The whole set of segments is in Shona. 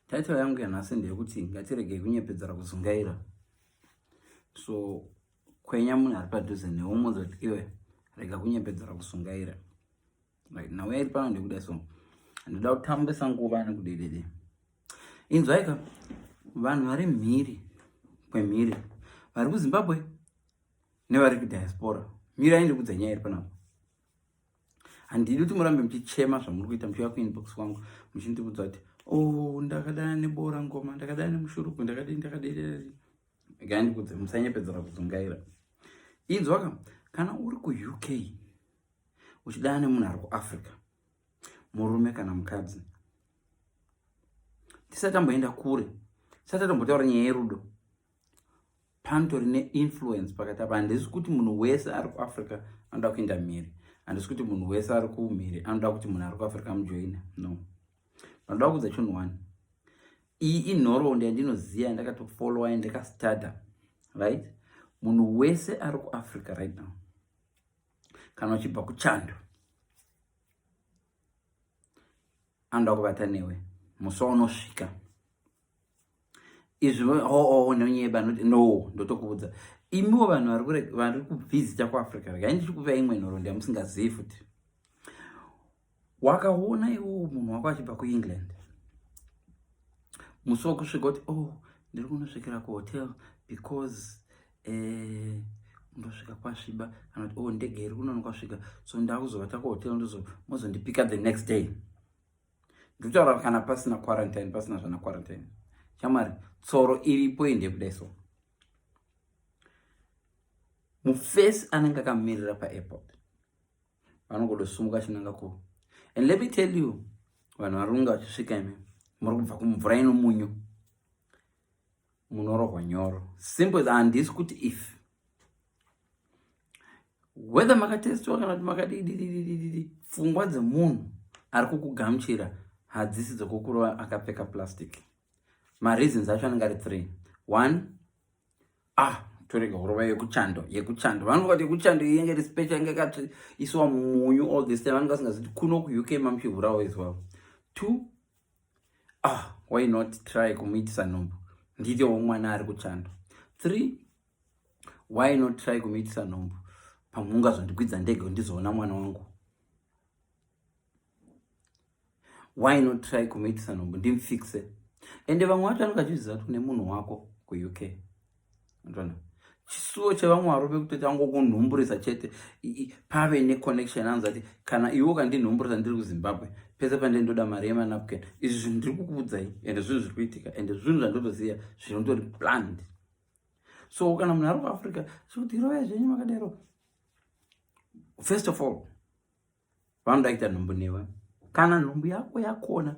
Title yangu yanhasi ndeyekuti ngatiregei kunyepedzera kuzungaira. So kwenya munhu ari padhuze newe muzoti iwe rega kunyepedzera kuzungaira. Right, nawe iri pano ndekuda so ndoda kutambisa nguva nekudedede. Inzwaika vanhu vari mhiri kwemhiri vari kuZimbabwe nevari kudiaspora. Miri aindi kudza nyaya iri panapo. Handidi kuti murambe muchichema zvamuri kuita muchiuya kuinbox kwangu muchindibudza kuti ndakadana nebora ngoma, ndakadana nemushuruku, ndakadai. Gani kuti musanyepedzera kuzungaira. Inzwaka kana uri kuUK uchidana nemunhu ari kuAfrica, murume kana mukadzi, tisati tamboenda kure, tisati tambotaura nyaya yerudo, panotori neinfluence pakati apa. Handisi kuti munhu wese ari kuAfrica anoda kuenda mhiri, handisi kuti munhu wese ari kumhiri anoda kuti munhu ari kuAfrica amujoine. No, vanoda kudza chinhu one. Iyi inhoroondo yandinoziva, ndakatofollowa yandakastada, right? Munhu wese ari kuAfrica right now, kana uchibva kuchando, anoda kuvata newe musi waunosvika. Izvi nonyeba no, ndotokubudza imiwo vanhu vari kubvisita kuAfrica, regai ndichikupa imwe nhoroondo yamusingazivi futi. Wakaona iwo munhu wako achibva kuEngland, musi wokusvika kuti ndiri kunosvikira kuhotel because ndosvika kwasviba, kana kuti ndege iri kunono kwasvika, so ndakuzovata kuhotel mozondipika the next day. Ndikutaura kana pasina quarantine, pasina zvana quarantine. Shamwari, tsoro iripo inde kudai so. Mufesi anenge akamirira paairport vanongodosumuka chinanga ku. And let me tell you, vanhu varunga vachisvika imi muri kubva kumvura ino munyu, munorohwa nyoro. Simple as handisi kuti if whether makatestiwa kana kuti makadididididi, pfungwa dzemunhu ari kukugamuchira hadzisi dzokukurova akapfeka plastic. Mareasons acho anenge ari 3. 1, torega kurova yekuchando. Vanongati yekuchando inge iri special, inge yakatiiswa munyu all this time. Vanenge vasingaziti kuno kuUK mamuchivhurawo as well. 2, why not try kumuitisa nhombo, nditiwo mwana ari kuchando. 3, why not try kumuitisa nhombo pamungazondikwidza ndege ndizoona mwana wangu. Why not try kumuitisa nhombo ndimufikise. Ende vamwe vacho vanenge vachiziva kuti nemunhu wako kuUK, ndona chisuwo chevamwe varume kutoti angokunhumburisa chete, pave neconnection. Anzi ati kana iwo kandinhumburisa ndiri kuZimbabwe, pese pandindoda mari yemanapkin. Izvi zvinhu ndiri kukuudzai, ende zvinhu zviri kuitika, ende zvinhu zvandotoziva zvinondori planned. So kana munhu ari kuAfrica zvikuti rova zvenyu makadaro, first of all vanoda kuita nhombo newe. Kana nhombo yako yakona,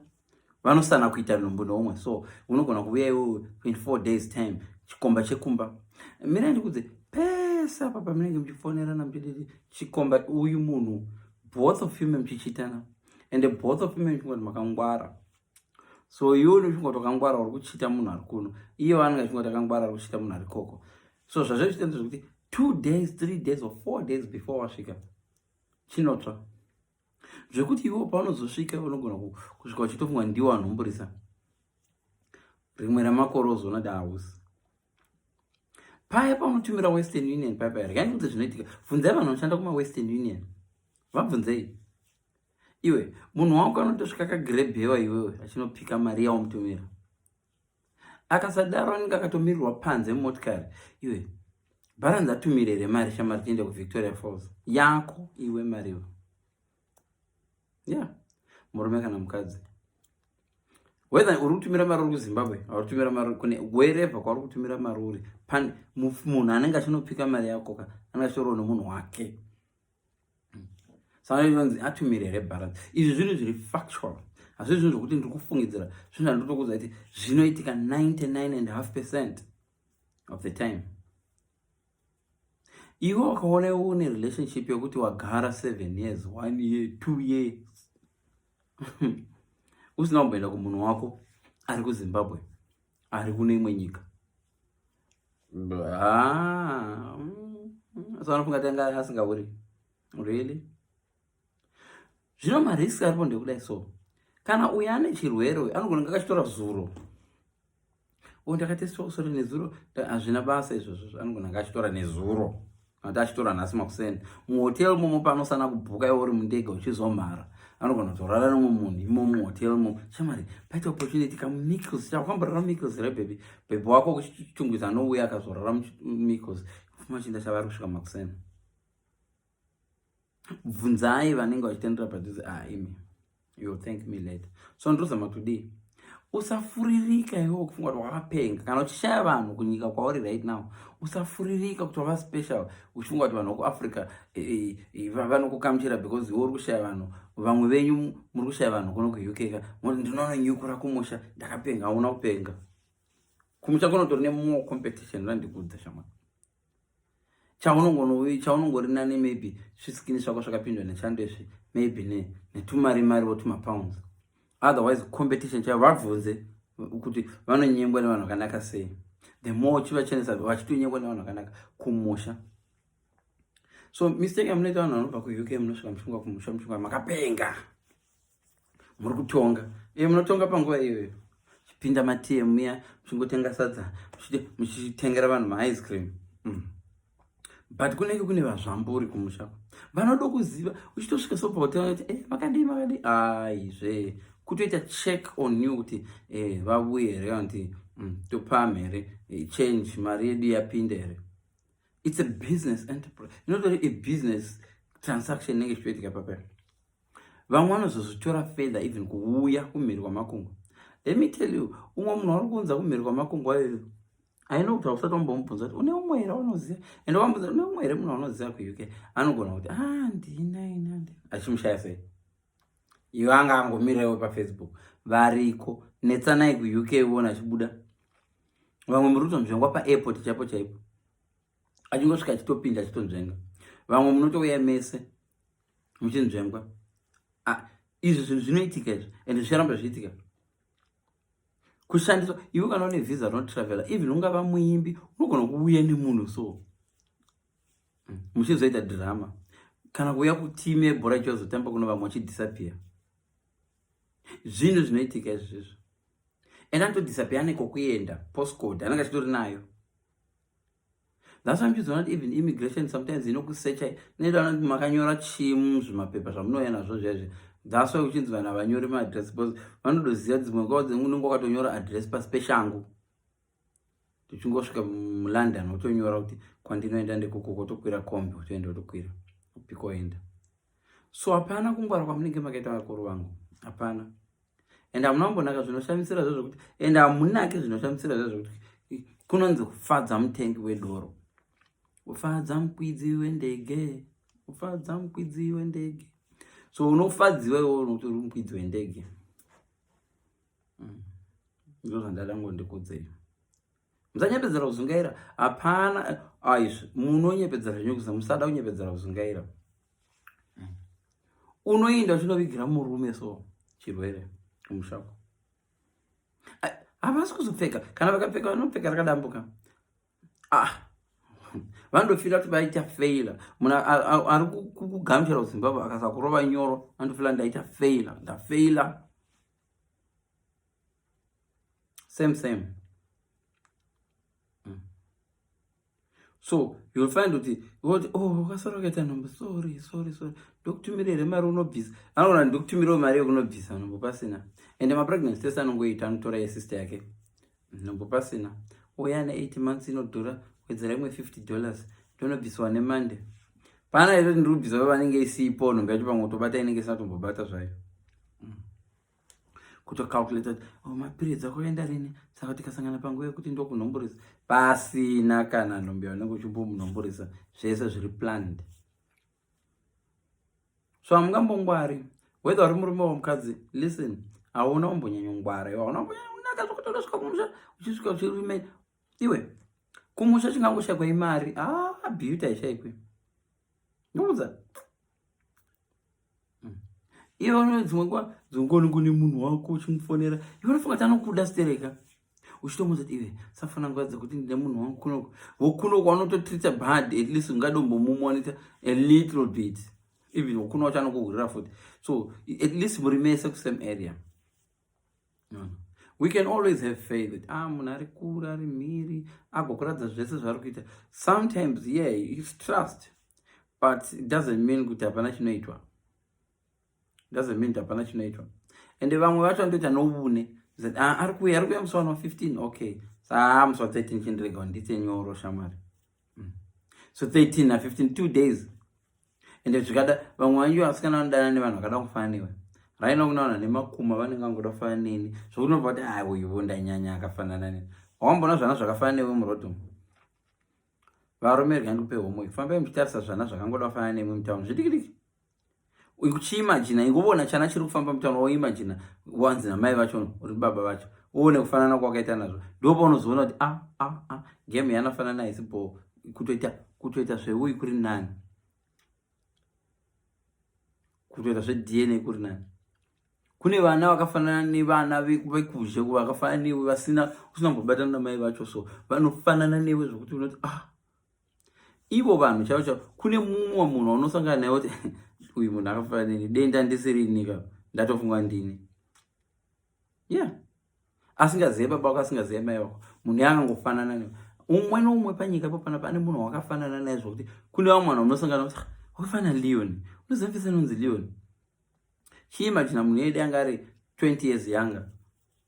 vanosana kuita nhombo neumwe. So unogona kuuya iwo 24 days time, chikomba chekumba. Mira ndikudze pese apa pamunenge muchifonerana muchidii, chikomba uyu munhu, both of you muchichitana, ende both of you muchingoti makangwara. So iwe unochingoti wakangwara uri kuchita munhu ari kuno, iye vanenge achingoti akangwara ari kuchita munhu ari koko. So zvazvo zvichitenza zvekuti 2 days, 3 days or 4 days before wasvika chinotsva, zvekuti iwo paunozosvika unogona kusvika uchitofunga ndiwo anhumburisa. Rimwe ramakore uzoona kuti hausi. Paya paunotumira Western Union paya regai kuti zvinoitika. Bvunzai vanhu vanoshanda kumaWestern Union, vabvunzei. Iwe munhu wako anotosvika akagrebhewa iwewe achinopika mari yaumutumira. Akasadaro anenge akatomirirwa panze mumotikari. Iwe bharanzi atumire here mari shamari tiende kuVictoria Falls yako iwe mariwo. Murume kana mukadzi, whether uri kutumira mari uri kuZimbabwe, uri kutumira mari kune wherever kwauri kutumira mari uri, munhu anenge achinopika mari yako anenge achitorowo nomunhu wake. Saka inonzi atumire here bharanzi. Izvi zvinhu zviri factual, hazvi zvinhu zvokuti ndiri kufungidzira, zvinhu zvandotokuudza kuti zvinoitika 99.5% of the time. Iwe wakaona iwe une relationship yokuti wagara 7 years, 1 year, 2 years, usina kumboenda kumunhu wako ari kuZimbabwe, ari kune imwe nyika. So anofunga kuti anga asingauri. Really? Zvino marisk aripo ndekudai so. kana uya ane chirwere anogona akachitora zuro ndakateswa kusora nezuro hazvina basa izvozvo anogona akachitora nezuro kana achitora nhasi makuseni muhotel momo panosana kubhuka iwe uri mundege uchizomhara anogona kutorara nomwe munhu imomo muhotel momo shamari paita opportunity kamumikos chakamborara mumikos here bhebi wako kuchitungwiza nouya akazorara mumikos machinda chava kusvika makuseni bvunzai vanenge vachitendera padhuze imi you thank me later. So ndozama kudii usafuririka iwe kufunga kuti wakapenga kana uchishaya vanhu kunyika kwauri right now usafuririka kuti wava special uchifunga kuti vanhu vekuafrica vanokukamuchira because iwe uri kushaya vanhu vamwe venyu muri kushaya vanhu kuno kuuk ka ndinoona nyukura kumusha ndakapenga hauna kupenga kumusha kunotori nemumwe competition randikudza shama chaunongori nane maybe zvisikini zvako zvakapindwa nechando izvi maybe netumarimariwo tumapounds otherwise competition chaivo vabvunze kuti vanonyengwa nevanhu vakanaka sei the more chivachenesa vachitonyengwa nevanhu vakanaka kumusha. So mistake yamunoita vanhu vanobva kuuk munosvika muchifunga kumusha muchifunga makapenga muri kutonga munotonga panguva iyoyo chipinda matm ya muchingotenga sadza muchitengera vanhu maice cream but kunenge kune vazvamburi kumusha vanoda kuziva uchitosvika sopahotel kuti makadii aizve kutoita check on you kuti vabuye here kuti topama here change mari yedu yapinda here. It's a business enterprise, notori a business transaction inenge ichiitika papera. Vamwe vanozozvitora fedha even kuuya kumhiri kwamakungwa. Let me tell you, umwe munhu ari kuunza kumhiri kwamakungwa iyoyo aina kuti hausati wambomubvunza kuti une umwe here waunoziva ende wambudza une umwe here munhu waunoziva kuuk anogona kuti ndina achimushaya sei iwe anga angomira iwe pafacebook variko netsanai kuuk iwona achibuda vamwe muri kutonzvengwa paairport chaipo achingosvika achitopinda achitonzvenga vamwe munotouya mese muchinzvengwa izvi zvinhu zvinoitika izvi ende zvicharamba zviitika kushandiswa iwe kana une visa rinotravela even ungava muimbi unogona kuuya nemunhu so muchizoita drama kana kuuya kutime yebhora ichizotamba kuno vamwe vachidisappear zvinhu zvinoitika izvizvo ende anotodisappear nekokuenda postcode anenge achitori nayo. That's why I'm just not even immigration sometimes inokusecha nenda makanyora chimu zvimapepa zvamunoya nazvo zvezvi. That's why uchinzi vanhu vanyori maaddress because vanodoziva dzimwe nguva unenge wakatonyora address pasipeshangu tichingosvika muLondon wotonyora kuti kwandinoenda ndekuko tokwira kombi wotoenda wotokwira upiko woenda. So hapana kungwara kwamunenge makaita vakuru vangu hapana ende hamuna kumbonaka zvinoshamisira zvozvo kuti ende hamunake zvinoshamisira zvozvo kuti kunonzi kufadza mutengi wedoro ufadza mukwidzi wendege ufadza mukwidzi wendege. So unofadziwa iwe unotori mukwidzi wendege ndizvo zvandada ngondikudzei. Musanyepedzera kuzungaira hapana aizvi munonyepedzera zvinyokuza musada kunyepedzera kuzungaira unoinda uchinovigira murume so chirwere kumushako havasi kuzopfeka kana vakapfeka vanopfeka rakadambuka vanodofira kuti vaita faila munhu ari kugamuchira kuzimbabwe akasakurova nyoro andofira ndaita ndafaila same. So you'll find kuti wakasara wakaita nhombo sorry ndokutumirire mari unobvisa anoona ndokutumirawo mari yekunobvisa nhombo pasina ende mapregnancy test anongoita anotora yesister yake nhombo pasina uya ne8 months inodhura wedzera imwe $50 ndonobviswa nemande pana iro ndiri kubvisa vanenge isipo nhombo yacho pamwe tobata inenge isina tombobata zvayo kutocalculate maperiods ako enda rini saka tikasangana panguva yekuti ndokunomboresa pasina kana nhombo yaunenge uchimbomunomboresa zvese zviri planned. So hamungambongwari whether uri murume wamukadzi listen hauna kumbonyanyongwara iwe hauna kumbonaka zvokutodosvika kumusha uchisvika uchirime iwe kumusha chingangoshayikwa imari beauty haishayikwi ndokudza iwe une dzimwe nguva dzongonongo nemunhu wako uchimufonera iwe unofunga kuti anokuda stereka uchitomudza kuti iwe safana nguva dzekuti ndine munhu wangu kunoko wokunoko wanototrita bad at least ungadombomumonita a little bit even wokuno wacho anokuhurira futi so at least muri mese kusame area No. We can always have faith that munhu ari kura ari mhiri agokuradza zvese zvari kuita. Sometimes yeah, it's trust, but it doesn't mean kuti hapana chinoitwa. Doesn't mean hapana chinoitwa. And vamwe vacho vanotoita noune that ari kuya musi wa 15, okay, musi wa 13 chindirega ndite nyoro shamwari. So 13 na 15 2 days. And zvikada vamwe vanyu vasikana vanodana nevanhu vakada kufanana newe. Raina kunaona nemakuma vanenge vangoda kufanana neni. Zvokunobva kuti uyu ndanyanya akafanana neni. Wambona zvana zvakafanana newe murodho. Varume ryangu pe homework. Fambai muchitarisa zvana zvakangoda kufanana newe mutauni. Zvidikidiki. Uchiimagine ingobona chana chiri kufamba mutauni woimagine wanzi namai vacho uri baba vacho. Uone kufanana kwakaita nazvo. Ndipo unozoona kuti game yanafanana isipo kutoita zveuyu kuri nani. Kutoita zveDNA kuri nani. Kune vana vakafanana nevana vekuzhe vakafanana newe vasina usinambobatana namai vacho, so vanofanana newe zvokuti unoti ivo vanhu chavo kune mumwe munhu unosangana naye kuti uyu munhu akafanana neni, denda ndisiri nyika ndatofunga ndini. Yeah, asingazive baba wako, asingazive mai wako, munhu yangangofanana newe. Umwe noumwe panyika papana pane munhu wakafanana naye zvokuti kune vamwe vanhu unosangana kuti wakafanana Leon, unozamfisa nonzi Leon. Chiimagine munhu yedu anga ari 20 years younger,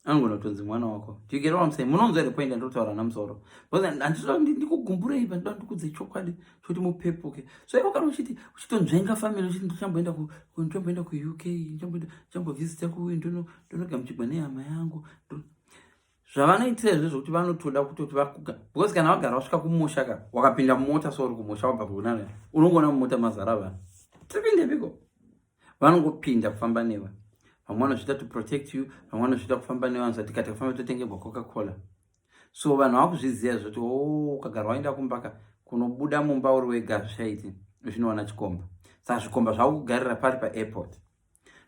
angona kutonzi mwana wako. Do you get what I'm saying? Munonzwa iri point ndotaura namusoro. Because anditoda ndikugumburei pandoda ndikudze chokwadi choti mupepuke. So ivo kana uchitonzvenga family uchiti ndichamboenda ku UK, ndichambovisita kuuyu ndonoga muchigwa nehama yangu. Zvavanoitira izvo zvokuti vanotoda kutoti vakuga. Because kana wagara wasvika kumusha wakapinda mumota so uri kumusha wabva kunana, unongona mumota mazara vanhu. Tipinde biko. Vanongopinda kufamba newe. Vamwe vanozvita to protect you, vamwe vanozvita kufamba newe vanhu tikati kufamba totengerwa Coca-Cola. So vanhu vakuzviziva zvoti ukagara waenda kumbaka kunobuda mumba uri wega zvichaiti zvinowana chikomba. Saka zvikomba zvakugarira pari paairport.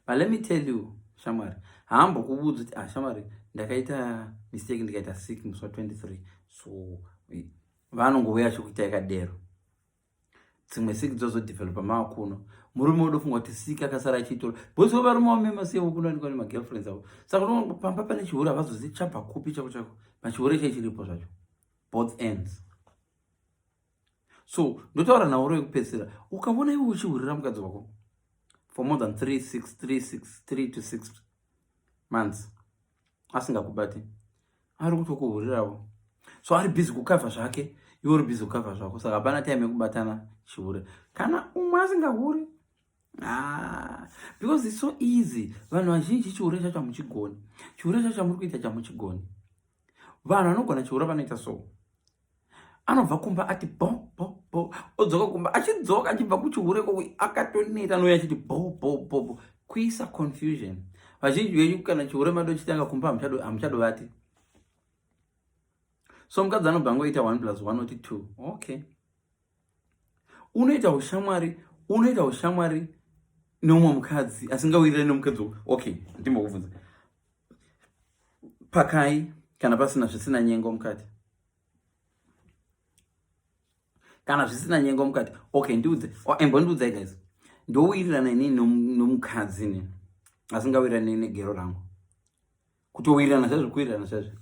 But let me tell you, shamwari, haambokubudzi kuti shamwari ndakaita mistake ndikaita sick musi wa 23. So vanongouya chikuita yakadero. Dzimwe sick dzozodevelopa maakuno. Murume unofunga kuti sick akasara achitora. Bosi varume vamema sevo kunowanikwa nemagirlfriends avo. Saka pamba pane chihure havazozivi chabva kupi chako chako. Pachihure chiripo zvacho. Both ends. So ndotaura nauro yekupedzisira. Ukaona iwe uchihurira mukadzi wako for more than 3 to 6 months asingakubati, ari kutokuhurirawo. So ari busy kukavha zvake, iwe uri busy kukavha zvako. Saka hapana time yekubatana chihure. Kana umwe asingahuri, because it's so easy. Vanhu vazhinji chihure chacho hamuchigoni. Chihure chacho muri kuita chamuchigoni. Vanhu vanogona chihure vanoita so. Anobva kumba ati bo. Odzoka kumba achidzoka achibva kuchihure koko akatoneta nouya achiti bo. Kuisa confusion. Vazhinji venyu kana chihure mado chitanga kumba hamuchadovati. So mukadzi anobva angoita 1+1 oti 2. Okay. Unoita ushamwari nomwe mukadzi asingawirire nomukadzi. Okay, ndimbokubvunza. Pakai kana pasina zvisina nyengo mukati. Kana zvisina nyengo mukati. Okay, ndiudze. Ndiudze guys. Ndowirirana nini nomukadzi ne? Asingawirirana negero rangu. Kutowirirana sezvo kuwirirana sezvo.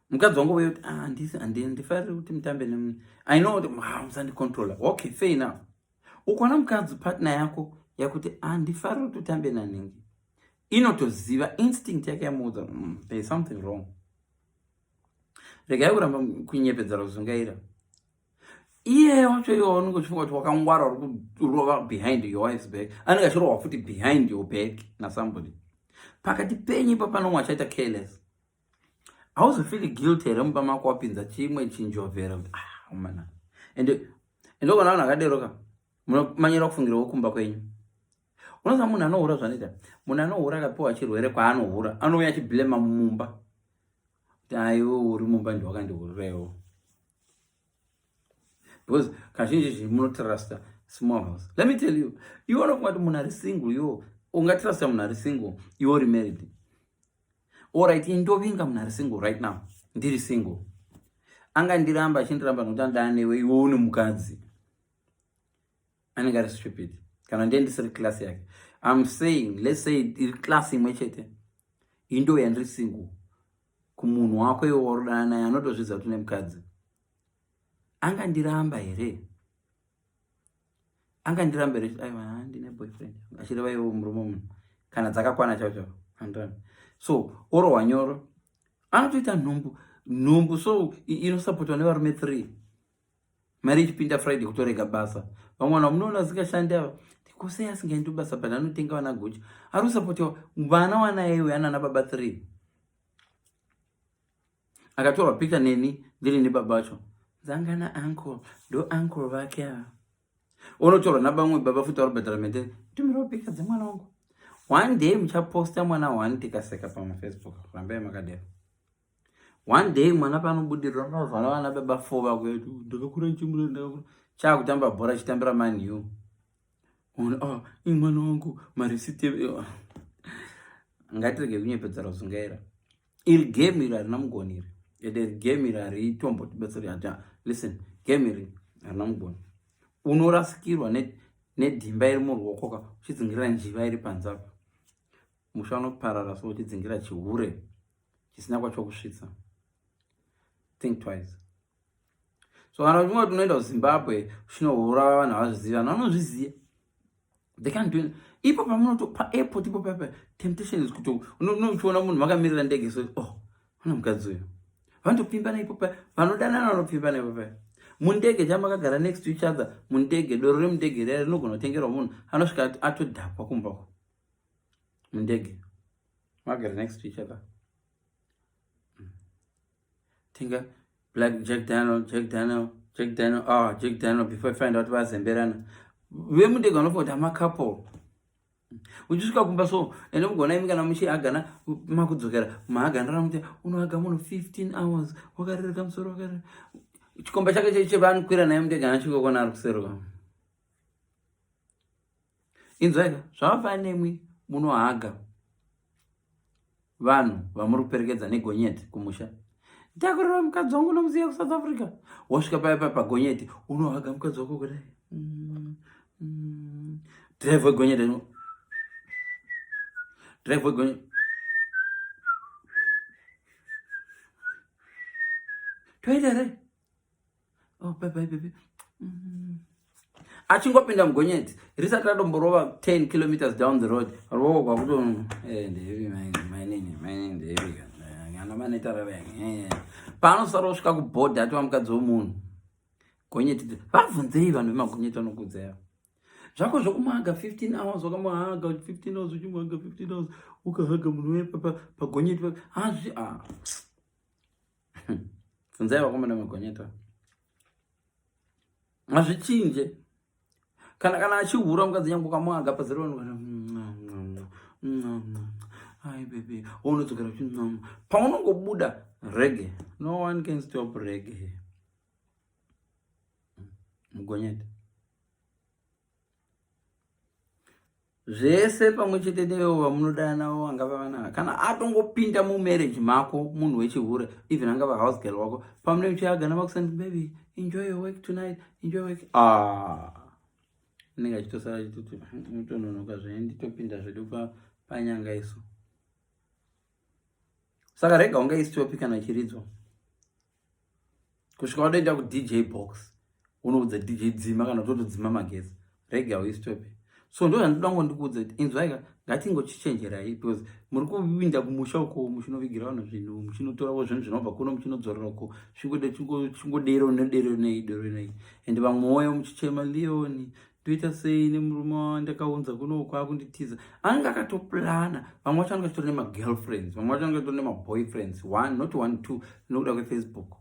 Mukadzi wangu wewe andifariri kuti mutambe nemi. I know kuti musandicontrola. Okay, fair enough. Ukaona mukadzi partner yako yakuti andifariri kuti utambe naningi, inotoziva instinct yake yamuudza there is something wrong. Regai kuramba kunyepedzera kuzungaira. Iye wacho iwe unongochifunga kuti wakangwara uri kurova behind your wife's back. Anenge achirova futi behind your back na somebody. Pakati penyu ipa panomwe achaita careless. Hauzofili guilty here mumba mako wapinza chimwe chinjovera kuti umana. Ende kana vanhu akaderoka munomanyira kufungira wokumba kwenyu. Unoziva munhu anohura zvanoita. Munhu anohura akapiwa chirwere kwaanohura anouya achiblema mumba. Kuti iwe uri mumba ndiwe wakandihurirawo. Because kazhinji munotrust small house. Let me tell you, iwe unofunga kuti munhu ari single, iwe ungatrust munhu ari single, iwe uri married. Alright, ndovinga munhu ari single right now. Ndiri single. Angandiramba achindiramba nokuti andana newe, iwe une mukadzi. Anenge ari stupid. Kana ndiye ndisiri class yake. I'm saying, let's say iri class imwe chete, indo yandiri single, kumunhu wako iwe warodana naye anotozvidza kuti une mukadzi, angandiramba here? Angandiramba here aiwa handine boyfriend, achireva iwe murume munhu kana dzakakwana chavo chavo. So oro wanyoro anotoita nhumbu, so inosapotwa nevarume 3. Mari ichipinda Friday kutorega basa. Vamwana munoona zikashandi ava kusei asingaendi basa but anotenga vana guchi. Ari kusapotiwa vana wana iwe ana baba 3. Akatorwa picture neni ndiri nebaba vacho. Zangana uncle, ndo uncle vake ava. Unotorwa nabamwe baba futi vari kubhadhara mende. Tumirawo picture dzemwana wangu. One day muchaposta mwana wani tikaseka pamafacebook. Rambai makadero. One day mwana panobudirira unozwana vana baba 4 vakwetu ndakakura nchimura ndakakura chakutamba bhora chitambira Man U. Mwana wangu marisiti Ngatiregeyi kunyepedzera kuzungaira. Iri game iri harina mugoni iri. Ede game iri haritombotibetsera. Listen, game iri harina mugoni. Unorasikirwa nedhimba iri muruoko uchidzingira njiva iri panzapa. Musha unoparara so uchidzingira chihure chisina kwachokusvitsa. Think twice. So kana uchimwa tunoenda kuZimbabwe uchinourava vanhu havazviziva, vanozviziva. They can't do it. Ipo pamunoto pa-airport ipo papa temptation is kuti unochiona munhu makamirira ndege so una mukadzi uyu. Vanotopimba ipo pa vanodanana vanopimba ipo pa. Mundege chamakagara next to each other, mundege doro remundege riya rinogona kutengerwa munhu anosvika atodhakwa kumbako. Mundege makagara next to each other. Tinga Black Jack Daniel before I find out vazemberana. Vemundege vanofunga kuti ama-couple. Uchisvika kumba so ende mugona imi kana muchiagana makudzokera maagana muti unoaga munhu 15 hours wakarereka musoro wakarereka. Chikomba chake chevanokwira naye mundege anachingokona ari kuseruka. Inzwaika zvavafana nemwi munohaga vanhu vamuri kuperekedza negonyeti kumusha. Ndakurira mukadzi wangu nomuziya kuSouth Africa. Wasvika paya pagonyeti unohaga mukadzi wako kudai. Drive wegonyeti. Drive wegonyeti. Toita here? Bye baby. Achingopinda mugonyeti risati radomborova 10 kilometers down the road ruoko kwakuto ndevi maine ndevi kana manetarava panosara kusvika kubhodha ati vamukadzi womunhu gonyeti vabvunzei vanhu vemagonyeti vanokudzaya zvako zvokumahaga 15 hours wakamuhaga 15 hours uchimuhaga 15 hours ukahaga munhu wepa pagonyeti hazvi bvunzai vakomana magonyeti hazvichinje. Kana achihura mukadzi yangu ukamuhaga pazero hi baby unodzokera paunongobuda reggae. No one can stop reggae mugonyeti. Zvese pamwe chete nevo vamunodana navo angava vana kana atongopinda mumarriage mako munhu wechihure even angava house girl wako pamune muchiagana vakusandi baby enjoy your work tonight enjoy work ninga chitosara chituti mutononoka zvenditopinda zvedu panyanga iso. Saka rega ungaisitopi kana chiridzwa kusvika wadoenda ku-DJ box unoudza DJ dzima kana totodzima magezi rega uisitopi. So ndo zvandoda ngondikuudza kuti inzwaika ngatingochenjerai because muri kupinda kumusha uko muchinovigira vanhu zvinhu muchinotorawo zvinhu zvinobva kuno muchinodzorera uko chingodero nei ende vamwewo muchichema Leoni toita sei nemurume wandakaunza kuno uko akunditiza anenge akatoplana. Vamwe vacho anenge achitori nemagirlfriends, vamwe vacho anenge achitori nemaboyfriends, not one two nokuda kwefacebook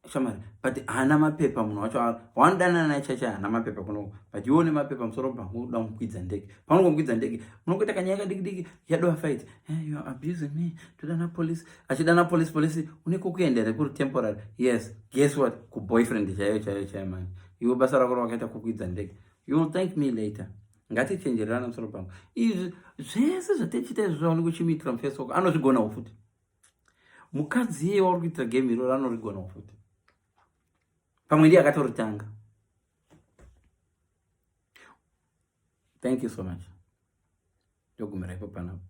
shamari but hana mapepa munhu wacho wandanana naye chacha hana mapepa kuno but iwo nemapepa musoro pangu uda mukwidza ndege panongokwidza ndege munongoita kanyaya diki yadoa fight you are abusing me todana police achidana police uneko kuendera kuri temporary. Yes, guess what, ku boyfriend chayo man iwo basa rako rakaita kukwidza ndege. You will thank me later. Ngatichenjerana musoro pangu izvi zvese zvatechita izvi zvaoneka uchimitira mufacebook anozvigonawo futi. Mukadzi iye wauri kuitira game iroro anorigonawo futi pamwe ndiye akatoritanga. Thank you so much. ndogumira ipo panapa.